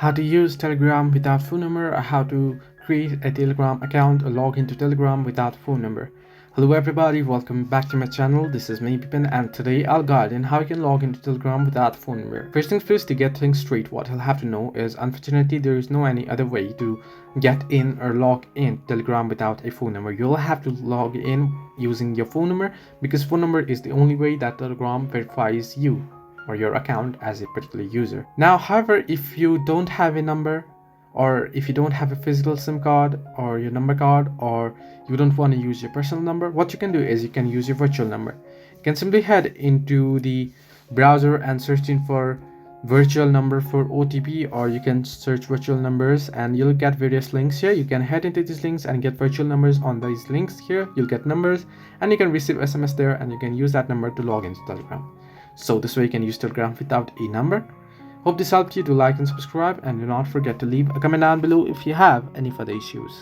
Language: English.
how to use Telegram without phone number, or how to create a Telegram account or log into Telegram without phone number. Hello everybody, welcome back to my channel. This is me Pippin, and today I'll guide in how you can log into Telegram without phone number. First things first, to get things straight, what you'll have to know is unfortunately there is no any other way to get in or log in Telegram without a phone number. You'll have to log in using your phone number, because phone number is the only way that Telegram verifies you or your account as a particular user. Now, however, if you don't have a number, or if you don't have a physical SIM card or your number card, or you don't want to use your personal number, what you can do is you can use your virtual number. You can simply head into the browser and searching for virtual number for OTP, or you can search virtual numbers and you'll get various links here. You can head into these links and get virtual numbers on these links here. You'll get numbers and you can receive SMS there, and you can use that number to log into Telegram. So this way you can use Telegram without a number. Hope this helped you. Do like and subscribe, and do not forget to leave a comment down below if you have any further issues.